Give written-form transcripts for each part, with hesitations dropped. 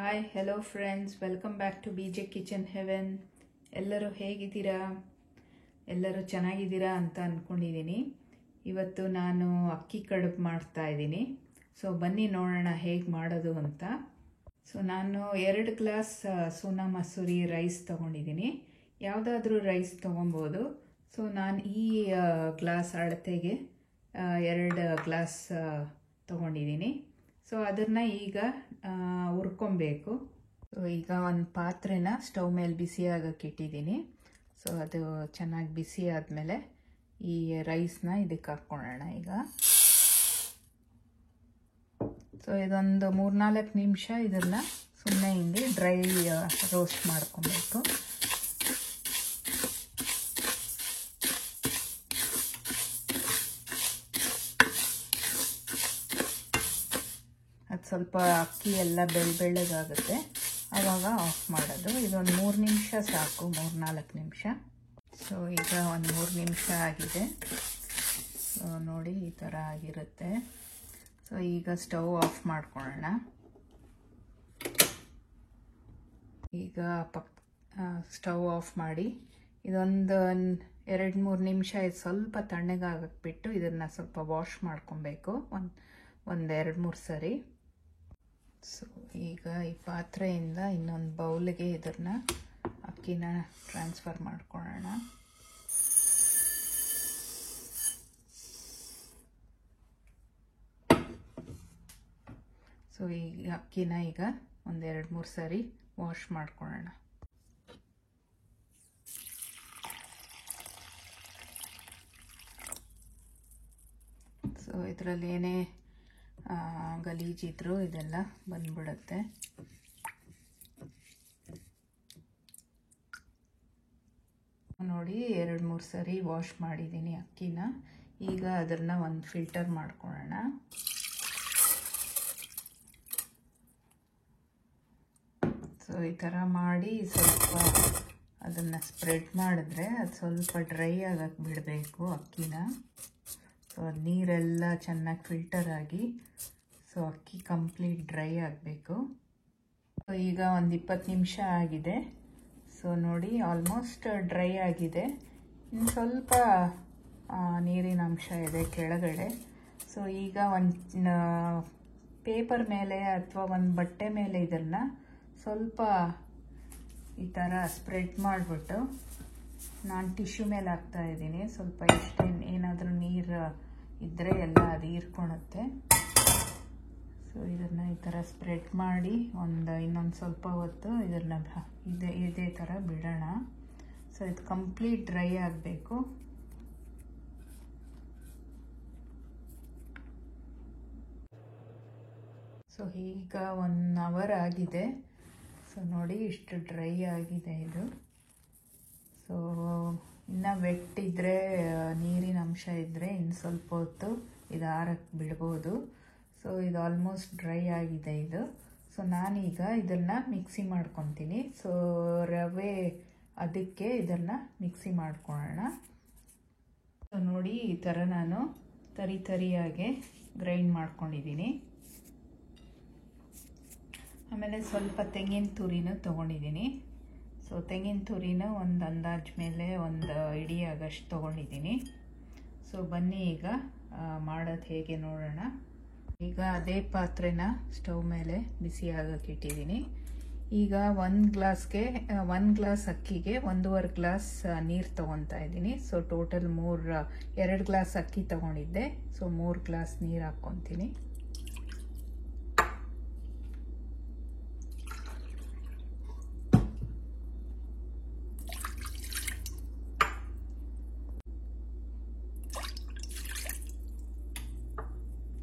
Hi hello friends, welcome back to B J kitchen heaven. ಎಲ್ಲರೂ ಹೇಗಿದ್ದೀರಾ? ಎಲ್ಲರೂ ಚೆನ್ನಾಗಿದ್ದೀರಾ ಅಂತ ಅಂದ್ಕೊಂಡಿದ್ದೀನಿ. ಇವತ್ತು ನಾನು ಅಕ್ಕಿ ಕಡುಬು ಮಾಡ್ತಾ ಇದ್ದೀನಿ. ಸೊ ಬನ್ನಿ ನೋಡೋಣ ಹೇಗೆ ಮಾಡೋದು ಅಂತ. ಸೊ ನಾನು 2 ಗ್ಲಾಸ್ ಸೋನಾ ಮಸೂರಿ ರೈಸ್ ತೊಗೊಂಡಿದ್ದೀನಿ. ಯಾವುದಾದ್ರೂ ರೈಸ್ ತೊಗೊಬೋದು. ಸೊ ನಾನು ಈ ಗ್ಲಾಸ್ ಅಳತೆಗೆ 2 ಗ್ಲಾಸ್ ತೊಗೊಂಡಿದ್ದೀನಿ. ಸೊ ಅದನ್ನು ಈಗ ಹುರ್ಕೊಬೇಕು. ಸೊ ಈಗ ಒಂದು ಪಾತ್ರೆನ ಸ್ಟವ್ ಮೇಲೆ ಬಿಸಿ ಆಗಕ್ಕೆ ಇಟ್ಟಿದ್ದೀನಿ. ಸೊ ಅದು ಚೆನ್ನಾಗಿ ಬಿಸಿ ಆದಮೇಲೆ ಈ ರೈಸ್ನ ಇದಕ್ಕೆ ಹಾಕ್ಕೊಳ್ಳೋಣ ಈಗ. ಸೊ ಇದೊಂದು 3-4 ನಿಮಿಷ ಇದನ್ನು ಸುಮ್ಮನೆ ಹಿಂಗೆ ಡ್ರೈ ರೋಸ್ಟ್ ಮಾಡ್ಕೊಬೇಕು. ಅದು ಸ್ವಲ್ಪ ಅಕ್ಕಿ ಎಲ್ಲ ಬೆಳ್ಳಗಾಗುತ್ತೆ, ಆವಾಗ ಆಫ್ ಮಾಡೋದು. ಇದೊಂದು 3 ನಿಮಿಷ ಸಾಕು, 3-4 ನಿಮಿಷ. ಸೊ ಈಗ ಒಂದು 3 ನಿಮಿಷ ಆಗಿದೆ. ಸೊ ನೋಡಿ ಈ ಥರ ಆಗಿರುತ್ತೆ. ಸೊ ಈಗ ಸ್ಟವ್ ಆಫ್ ಮಾಡ್ಕೊಳ್ಳೋಣ. ಈಗ ಸ್ಟವ್ ಆಫ್ ಮಾಡಿ ಇದೊಂದು 2-3 ನಿಮಿಷ ಇದು ಸ್ವಲ್ಪ ತಣ್ಣಗಾಗಕ್ಕೆ ಬಿಟ್ಟು ಇದನ್ನು ಸ್ವಲ್ಪ ವಾಶ್ ಮಾಡ್ಕೊಬೇಕು, ಒಂದು 2-3 ಸರಿ. ಸೊ ಈಗ ಈ ಪಾತ್ರೆಯಿಂದ ಇನ್ನೊಂದು ಬೌಲ್ಗೆ ಇದನ್ನು ಅಕ್ಕಿನ ಟ್ರಾನ್ಸ್ಫರ್ ಮಾಡ್ಕೊಳ್ಳೋಣ. ಸೊ ಈ ಅಕ್ಕಿನ ಈಗ ಒಂದು 2-3 ಸರಿ ವಾಶ್ ಮಾಡ್ಕೊಳ್ಳೋಣ. ಸೊ ಇದರಲ್ಲಿ ಏನೇ ಗಲೀಜಿದ್ರು ಇದೆಲ್ಲ ಬಂದ್ಬಿಡುತ್ತೆ. ನೋಡಿ 2-3 ಸರಿ ವಾಶ್ ಮಾಡಿದ್ದೀನಿ ಅಕ್ಕಿನ. ಈಗ ಅದನ್ನು ಒಂದು ಫಿಲ್ಟರ್ ಮಾಡ್ಕೊಳ್ಳೋಣ. ಸೊ ಈ ಥರ ಮಾಡಿ ಸ್ವಲ್ಪ ಅದನ್ನು ಸ್ಪ್ರೆಡ್ ಮಾಡಿದ್ರೆ ಅದು ಸ್ವಲ್ಪ ಡ್ರೈ ಆಗಕ್ಕೆ ಬಿಡಬೇಕು ಅಕ್ಕಿನ. ಸೊ ಅದು ನೀರೆಲ್ಲ ಚೆನ್ನಾಗಿ ಫಿಲ್ಟರ್ ಆಗಿ ಸೊ ಅಕ್ಕಿ ಕಂಪ್ಲೀಟ್ ಡ್ರೈ ಆಗಬೇಕು. ಸೊ ಈಗ ಒಂದು 20 ನಿಮಿಷ ಆಗಿದೆ. ಸೊ ನೋಡಿ ಆಲ್ಮೋಸ್ಟ್ ಡ್ರೈ ಆಗಿದೆ. ಇನ್ನು ಸ್ವಲ್ಪ ನೀರಿನ ಅಂಶ ಇದೆ ಕೆಳಗಡೆ. ಸೊ ಈಗ ಒಂದು ಪೇಪರ್ ಮೇಲೆ ಅಥವಾ ಒಂದು ಬಟ್ಟೆ ಮೇಲೆ ಇದನ್ನು ಸ್ವಲ್ಪ ಈ ಥರ ಸ್ಪ್ರೆಡ್ ಮಾಡಿಬಿಟ್ಟು ನಾನು ಟಿಶ್ಯೂ ಮೇಲೆ ಹಾಕ್ತಾ ಇದ್ದೀನಿ. ಸ್ವಲ್ಪ ಏನಾದರೂ ನೀರು ಇದ್ದರೆ ಎಲ್ಲ ಅದು ಹೀರ್ಕೊಳುತ್ತೆ. ಸೊ ಇದನ್ನು ಈ ಥರ ಸ್ಪ್ರೆಡ್ ಮಾಡಿ ಇನ್ನೊಂದು ಸ್ವಲ್ಪ ಹೊತ್ತು ಇದನ್ನು ಇದೇ ಥರ ಬಿಡೋಣ. ಸೊ ಇದು ಕಂಪ್ಲೀಟ್ ಡ್ರೈ ಆಗಬೇಕು. ಸೊ ಈಗ 1 ಅವರ್ ಆಗಿದೆ. ಸೊ ನೋಡಿ ಇಷ್ಟು ಡ್ರೈ ಆಗಿದೆ ಇದು. ಸೊ ಇನ್ನು ವೆಟ್ ಇದ್ದರೆ, ನೀರಿನ ಅಂಶ ಇದ್ದರೆ ಇನ್ನು ಸ್ವಲ್ಪ ಹೊತ್ತು ಇದು ಆರಕ್ಕೆ ಬಿಡ್ಬೋದು. ಸೊ ಇದು ಆಲ್ಮೋಸ್ಟ್ ಡ್ರೈ ಆಗಿದೆ ಇದು. ಸೊ ನಾನೀಗ ಇದನ್ನು ಮಿಕ್ಸಿ ಮಾಡ್ಕೊತೀನಿ. ಸೊ ರವೆ ಅದಕ್ಕೆ ಇದನ್ನು ಮಿಕ್ಸಿ ಮಾಡ್ಕೊಳ್ಳೋಣ. ಸೊ ನೋಡಿ ಈ ಥರ ನಾನು ತರಿಯಾಗೆ ಗ್ರೈಂಡ್ ಮಾಡ್ಕೊಂಡಿದ್ದೀನಿ. ಆಮೇಲೆ ಸ್ವಲ್ಪ ತೆಂಗಿನ ತುರಿನೂ ತೊಗೊಂಡಿದ್ದೀನಿ. ಸೊ ತೆಂಗಿನ ತುರಿನ ಒಂದು ಅಂದಾಜು ಮೇಲೆ ಒಂದು ಇಡೀ ಆಗಷ್ಟು ತೊಗೊಂಡಿದ್ದೀನಿ. ಸೊ ಬನ್ನಿ ಈಗ ಮಾಡೋದು ಹೇಗೆ ನೋಡೋಣ. ಈಗ ಅದೇ ಪಾತ್ರೆನ ಸ್ಟವ್ ಮೇಲೆ ಬಿಸಿ ಆಗಕ್ಕೆ ಇಟ್ಟಿದ್ದೀನಿ. ಈಗ 1 ಗ್ಲಾಸ್ ಅಕ್ಕಿಗೆ 1.5 ಗ್ಲಾಸ್ ನೀರು ತೊಗೊತಾ ಇದ್ದೀನಿ. ಸೊ ಟೋಟಲ್ 2 ಗ್ಲಾಸ್ ಅಕ್ಕಿ ತೊಗೊಂಡಿದ್ದೆ. ಸೊ 3 ಗ್ಲಾಸ್ ನೀರು ಹಾಕ್ಕೊತೀನಿ.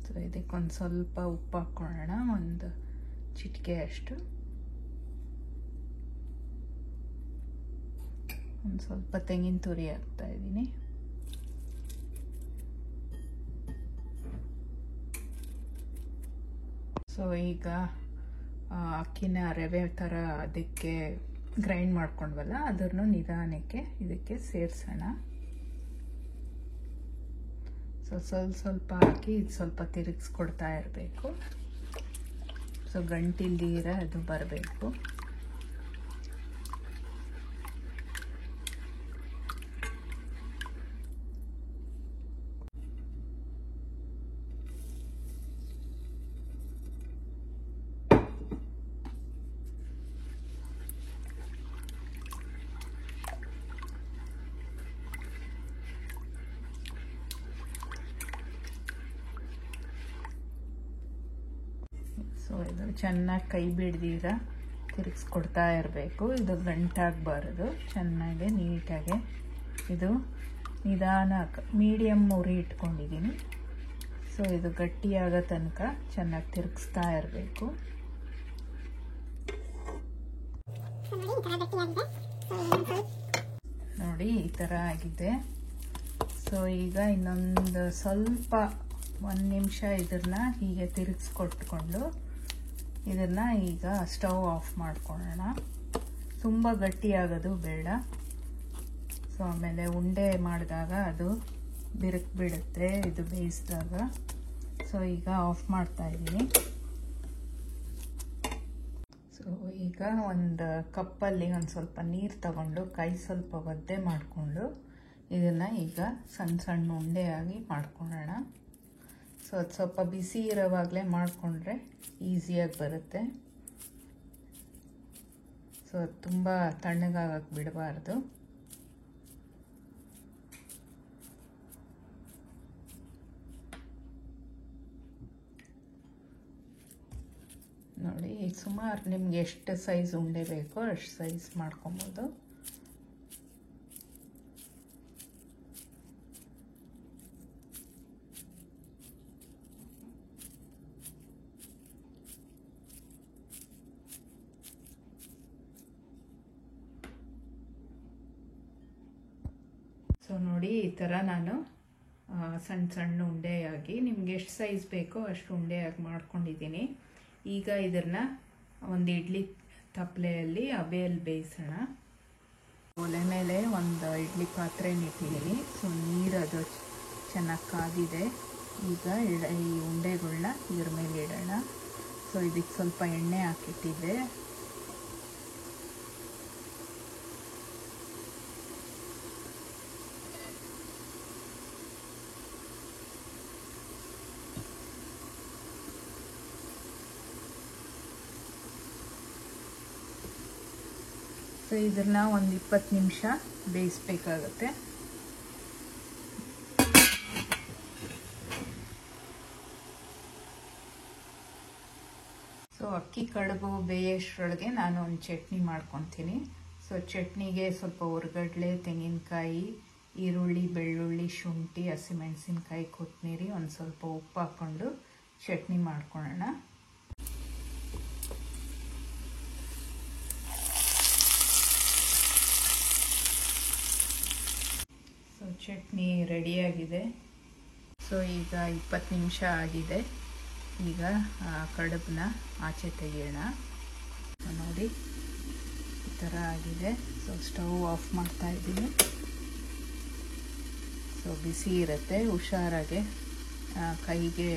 ಸೊ ಇದಕ್ಕೊಂದು ಸ್ವಲ್ಪ ಉಪ್ಪು ಹಾಕ್ಕೊಳ್ಳೋಣ, ಒಂದು ಚಿಟಿಕೆ ಅಷ್ಟು. ಒಂದು ಸ್ವಲ್ಪ ತೆಂಗಿನ ತುರಿ ಹಾಕ್ತಾ ಇದ್ದೀನಿ. ಸೊ ಈಗ ಅಕ್ಕಿನ ರವೆ ಥರ ಅದಕ್ಕೆ ಗ್ರೈಂಡ್ ಮಾಡ್ಕೊಂಡ್ವಲ್ಲ ಅದನ್ನು ನಿಧಾನಕ್ಕೆ ಇದಕ್ಕೆ ಸೇರಿಸೋಣ. ಸೊ ಸ್ವಲ್ಪ ಹಾಕಿ ಇದು ಸ್ವಲ್ಪ ತಿರುಗಿಸ್ಕೊಡ್ತಾ ಇರಬೇಕು. ಸೊ ಗಂಟಿಲ್ದಿರ ಅದು ಬರಬೇಕು. ಸೊ ಇದು ಚೆನ್ನಾಗಿ ಕೈ ಬಿಡ್ದಿರ ತಿರುಗಿಸ್ಕೊಡ್ತಾ ಇರಬೇಕು. ಇದು ಗಂಟಾಗಬಾರದು, ಚೆನ್ನಾಗಿ ನೀಟಾಗಿ. ಇದು ನಿಧಾನ ಮೀಡಿಯಮ್ ಉರಿ ಇಟ್ಕೊಂಡಿದ್ದೀನಿ. ಸೊ ಇದು ಗಟ್ಟಿಯಾಗೋ ತನಕ ಚೆನ್ನಾಗಿ ತಿರುಗಿಸ್ತಾ ಇರಬೇಕು. ನೋಡಿ ಈ ಥರ ಆಗಿದೆ. ಸೊ ಈಗ ಇನ್ನೊಂದು ಸ್ವಲ್ಪ 1 ನಿಮಿಷ ಇದನ್ನ ಹೀಗೆ ತಿರುಗಿಸ್ಕೊಟ್ಕೊಂಡು ಇದನ್ನು ಈಗ ಸ್ಟವ್ ಆಫ್ ಮಾಡ್ಕೊಳ್ಳೋಣ. ತುಂಬ ಗಟ್ಟಿಯಾಗೋದು ಬೇಡ. ಸೊ ಆಮೇಲೆ ಉಂಡೆ ಮಾಡಿದಾಗ ಅದು ಬಿರುಕು ಇದು ಬೇಯಿಸಿದಾಗ. ಸೊ ಈಗ ಆಫ್ ಮಾಡ್ತಾ ಇದ್ದೀನಿ. ಸೊ ಈಗ ಒಂದು ಕಪ್ಪಲ್ಲಿ ಒಂದು ಸ್ವಲ್ಪ ನೀರು ತಗೊಂಡು ಕೈ ಸ್ವಲ್ಪ ಒದ್ದೆ ಮಾಡಿಕೊಂಡು ಇದನ್ನು ಈಗ ಸಣ್ಣ ಸಣ್ಣ ಉಂಡೆಯಾಗಿ ಮಾಡ್ಕೊಳ್ಳೋಣ. ಸೊ ಅದು ಸ್ವಲ್ಪ ಬಿಸಿ ಇರೋವಾಗಲೇ ಮಾಡಿಕೊಂಡ್ರೆ ಈಸಿಯಾಗಿ ಬರುತ್ತೆ. ಸೊ ತುಂಬ ತಣ್ಣಗಾಗಕ್ಕೆ ಬಿಡಬಾರ್ದು. ನೋಡಿ ಈಗ ಸುಮಾರು ನಿಮ್ಗೆ ಎಷ್ಟು ಸೈಜ್ ಉಂಡೆ ಬೇಕೋ ಅಷ್ಟು ಸೈಜ್ ಮಾಡ್ಕೊಬೋದು. ಸೊ ನೋಡಿ ಈ ಥರ ನಾನು ಸಣ್ಣ ಸಣ್ಣ ಉಂಡೆಯಾಗಿ ನಿಮ್ಗೆ ಎಷ್ಟು ಸೈಜ್ ಬೇಕೋ ಅಷ್ಟು ಉಂಡೆಯಾಗಿ ಮಾಡ್ಕೊಂಡಿದ್ದೀನಿ. ಈಗ ಇದನ್ನು ಒಂದು ಇಡ್ಲಿ ತಪ್ಪಲೆಯಲ್ಲಿ ಹಬೆಯಲ್ಲಿ ಬೇಯಿಸೋಣ. ಒಲೆ ಮೇಲೆ ಒಂದು ಇಡ್ಲಿ ಪಾತ್ರೆ ಇಟ್ಟಿದ್ದೀನಿ. ಸೊ ನೀರದು ಚೆನ್ನಾಗಿ ಕಾದಿದೆ. ಈಗ ಈ ಉಂಡೆಗಳನ್ನ ಇದ್ರ ಮೇಲೆ ಇಡೋಣ. ಸೊ ಇದಕ್ಕೆ ಸ್ವಲ್ಪ ಎಣ್ಣೆ ಹಾಕಿಟ್ಟಿದ್ದೆ. ಸೊ ಇದನ್ನ ಒಂದು 20 ನಿಮಿಷ ಬೇಯಿಸ್ಬೇಕಾಗತ್ತೆ. ಸೊ ಅಕ್ಕಿ ಕಡುಬು ಬೇಯೋಷ್ಟರೊಳಗೆ ನಾನು ಒಂದು ಚಟ್ನಿ ಮಾಡ್ಕೊತೀನಿ. ಸೊ ಚಟ್ನಿಗೆ ಸ್ವಲ್ಪ ಹುರ್ಗಡ್ಲೆ, ತೆಂಗಿನಕಾಯಿ, ಈರುಳ್ಳಿ, ಬೆಳ್ಳುಳ್ಳಿ, ಶುಂಠಿ, ಹಸಿಮೆಣಸಿನ್ಕಾಯಿ, ಕೊತ್ತಂಬರಿ, ಒಂದು ಸ್ವಲ್ಪ ಉಪ್ಪು ಹಾಕ್ಕೊಂಡು ಚಟ್ನಿ ಮಾಡ್ಕೊಳ್ಳೋಣ. ಸೊ ಚಟ್ನಿ ರೆಡಿಯಾಗಿದೆ. ಸೊ ಈಗ 20 ನಿಮಿಷ ಆಗಿದೆ. ಈಗ ಕಡುಬನ್ನ ಆಚೆ ತೆಗೆಯೋಣ. ನೋಡಿ ಈ ಥರ ಆಗಿದೆ. ಸೊ ಸ್ಟವ್ ಆಫ್ ಮಾಡ್ತಾ ಇದ್ದೀನಿ. ಸೊ ಬಿಸಿ ಇರುತ್ತೆ, ಹುಷಾರಾಗೆ ಕೈಗೆ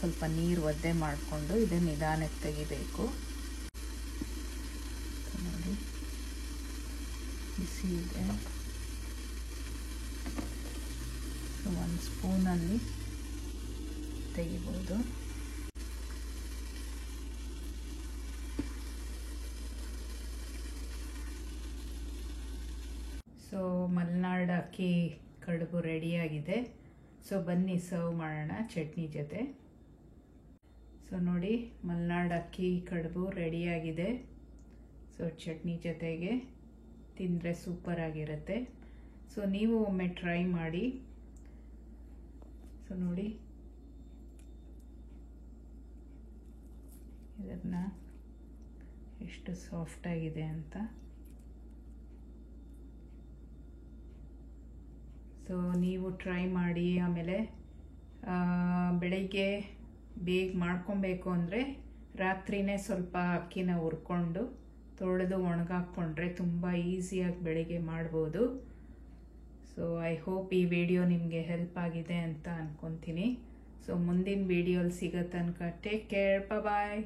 ಸ್ವಲ್ಪ ನೀರು ಒದ್ದೆ ಮಾಡಿಕೊಂಡು ಇದನ್ನು ನಿಧಾನಕ್ಕೆ ತೆಗಿಬೇಕು. ನೋಡಿ ಬಿಸಿ ಇದೆ. ಸೊ 1 ಸ್ಪೂನಲ್ಲಿ ತೆಗಿಬೋದು. ಸೊ ಮಲೆನಾಡು ಅಕ್ಕಿ ಕಡುಬು ರೆಡಿಯಾಗಿದೆ. ಸೊ ಬನ್ನಿ ಸರ್ವ್ ಮಾಡೋಣ ಚಟ್ನಿ ಜೊತೆ. ಸೊ ನೋಡಿ ಮಲೆನಾಡು ಅಕ್ಕಿ ಕಡುಬು ರೆಡಿಯಾಗಿದೆ. ಸೊ ಚಟ್ನಿ ಜೊತೆಗೆ ತಿಂದರೆ ಸೂಪರ್ ಆಗಿರುತ್ತೆ. ಸೊ ನೀವು ಒಮ್ಮೆ ಟ್ರೈ ಮಾಡಿ. ಸೊ ನೋಡಿ ಇದನ್ನು ಎಷ್ಟು ಸಾಫ್ಟಾಗಿದೆ ಅಂತ. ಸೊ ನೀವು ಟ್ರೈ ಮಾಡಿ. ಆಮೇಲೆ ಬೆಳಗ್ಗೆ ಬೇಗ ಮಾಡ್ಕೊಬೇಕು ಅಂದರೆ ರಾತ್ರಿನೇ ಸ್ವಲ್ಪ ಅಕ್ಕಿನ ಹುರ್ಕೊಂಡು ತೊಳೆದು ಒಣಗಾಕ್ಕೊಂಡ್ರೆ ತುಂಬ ಈಸಿಯಾಗಿ ಬೆಳಗ್ಗೆ ಮಾಡ್ಬೋದು. ಸೊ ಐ ಹೋಪ್ ಈ ವಿಡಿಯೋ ನಿಮಗೆ ಹೆಲ್ಪ್ ಆಗಿದೆ ಅಂತ ಅಂದ್ಕೊತೀನಿ. ಸೊ ಮುಂದಿನ ವಿಡಿಯೋಲಿ ಸಿಗೋ ತನಕ ಟೇಕ್ ಕೇರ್, ಬಾಯ್.